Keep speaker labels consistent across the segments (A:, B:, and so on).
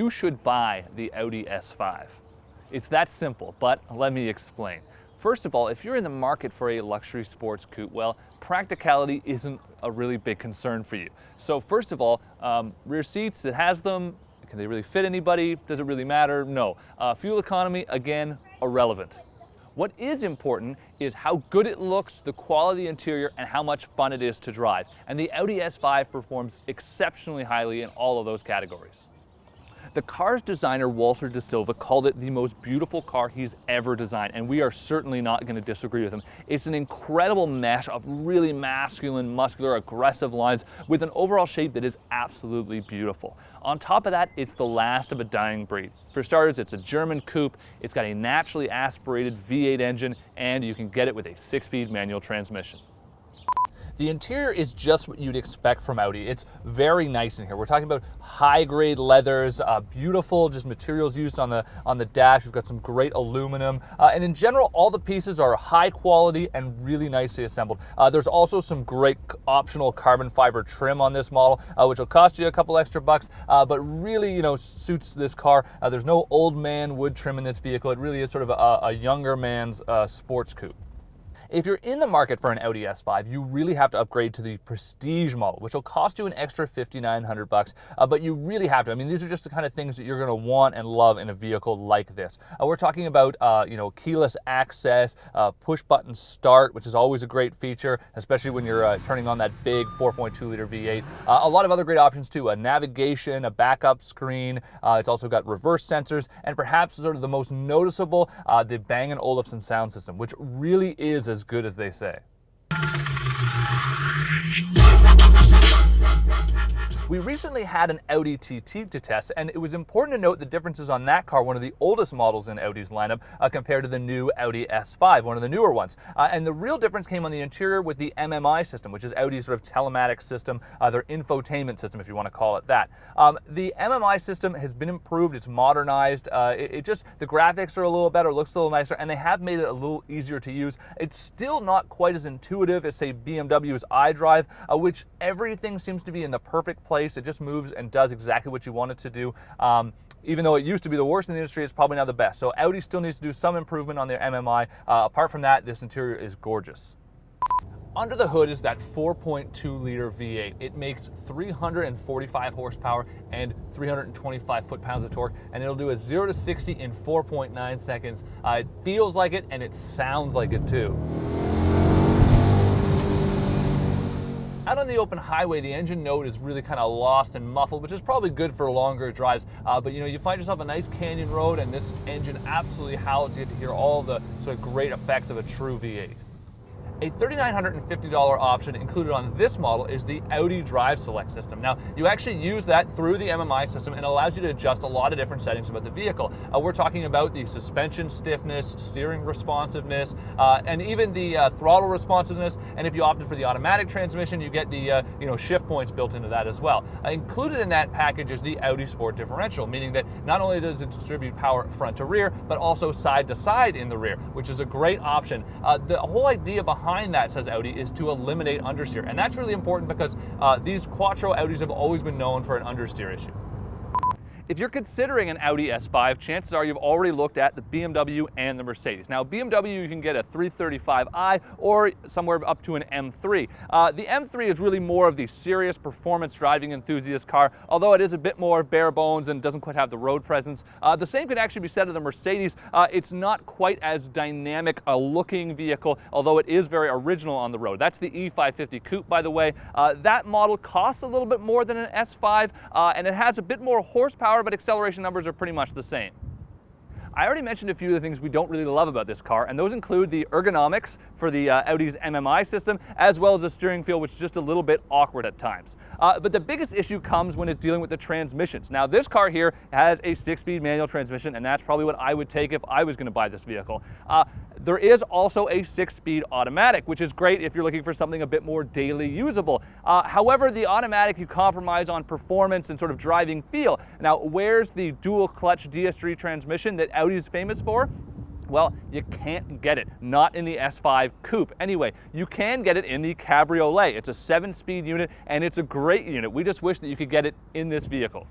A: you should buy the Audi S5. It's that simple, but let me explain. First of all, if you're in the market for a luxury sports coupe, well, practicality isn't a really big concern for you. So first of all, rear seats, it has them. Can they really fit anybody? Does it really matter? No. Fuel economy, again, irrelevant. What is important is how good it looks, the quality interior, and how much fun it is to drive. And the Audi S5 performs exceptionally highly in all of those categories. The car's designer, Walter De Silva, called it the most beautiful car he's ever designed, and we are certainly not going to disagree with him. It's an incredible mesh of really masculine, muscular, aggressive lines with an overall shape that is absolutely beautiful. On top of that, it's the last of a dying breed. For starters, it's a German coupe, it's got a naturally aspirated V8 engine, and you can get it with a 6-speed manual transmission. The interior is just what you'd expect from Audi. It's very nice in here. We're talking about high-grade leathers, beautiful just materials used on the dash. We've got some great aluminum, and in general, all the pieces are high quality and really nicely assembled. There's also some great optional carbon fiber trim on this model, which will cost you a couple extra bucks, but really, suits this car. There's no old man wood trim in this vehicle. It really is sort of a younger man's sports coupe. If you're in the market for an Audi S5, you really have to upgrade to the Prestige model, which will cost you an extra $5,900, but you really have to. I mean, these are just the kind of things that you're going to want and love in a vehicle like this. We're talking about, keyless access, push-button start, which is always a great feature, especially when you're turning on that big 4.2-liter V8. A lot of other great options too, a navigation, a backup screen. It's also got reverse sensors, and perhaps sort of the most noticeable, the Bang & Olufsen sound system, which really is as good as they say. We recently had an Audi TT to test, and it was important to note the differences on that car, one of the oldest models in Audi's lineup, compared to the new Audi S5, one of the newer ones. And the real difference came on the interior with the Mmi system, which is Audi's sort of telematics system, their infotainment system, if you want to call it that. The Mmi system has been improved, it's modernized, the graphics are a little better, looks a little nicer, and they have made it a little easier to use. It's still not quite as intuitive as, say, BMW's iDrive, which everything seems to be in the perfect place. It just moves and does exactly what you want it to do. Even though it used to be the worst in the industry, it's probably now the best. So Audi still needs to do some improvement on their Mmi. Apart from that, this interior is gorgeous. Under the hood is that 4.2-liter V8. It makes 345 horsepower and 325 foot-pounds of torque, and it'll do a 0 to 60 in 4.9 seconds. It feels like it, and it sounds like it too. Out on the open highway, the engine note is really kind of lost and muffled, which is probably good for longer drives. But you find yourself a nice canyon road, and this engine absolutely howls. You get to hear all the sort of great effects of a true V8. A $3,950 option included on this model is the Audi Drive Select system. Now, you actually use that through the Mmi system, and it allows you to adjust a lot of different settings about the vehicle. We're talking about the suspension stiffness, steering responsiveness, and even the throttle responsiveness. And if you opted for the automatic transmission, you get the shift points built into that as well. Included in that package is the Audi Sport Differential, meaning that not only does it distribute power front to rear, but also side to side in the rear, which is a great option. The whole idea behind that, says Audi, is to eliminate understeer, and that's really important because these Quattro Audis have always been known for an understeer issue. If you're considering an Audi S5, chances are you've already looked at the BMW and the Mercedes. Now, BMW, you can get a 335i or somewhere up to an M3. The M3 is really more of the serious performance driving enthusiast car, although it is a bit more bare bones and doesn't quite have the road presence. The same could actually be said of the Mercedes. It's not quite as dynamic a looking vehicle, although it is very original on the road. That's the E550 Coupe, by the way. That model costs a little bit more than an S5, and it has a bit more horsepower, but acceleration numbers are pretty much the same. I already mentioned a few of the things we don't really love about this car, and those include the ergonomics for the Audi's Mmi system, as well as the steering feel, which is just a little bit awkward at times. But the biggest issue comes when it's dealing with the transmissions. Now, this car here has a 6-speed manual transmission, and that's probably what I would take if I was going to buy this vehicle. There is also a 6-speed automatic, which is great if you're looking for something a bit more daily usable. However, the automatic, you compromise on performance and sort of driving feel. Now, where's the dual clutch Ds3 transmission that Audi is famous for? Well, you can't get it, not in the S5 Coupe. Anyway, you can get it in the Cabriolet. It's a 7-speed unit, and it's a great unit. We just wish that you could get it in this vehicle.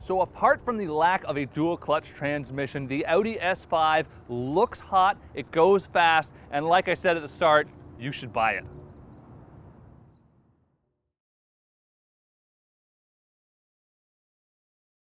A: So apart from the lack of a dual clutch transmission, the Audi S5 looks hot, it goes fast, and like I said at the start, you should buy it.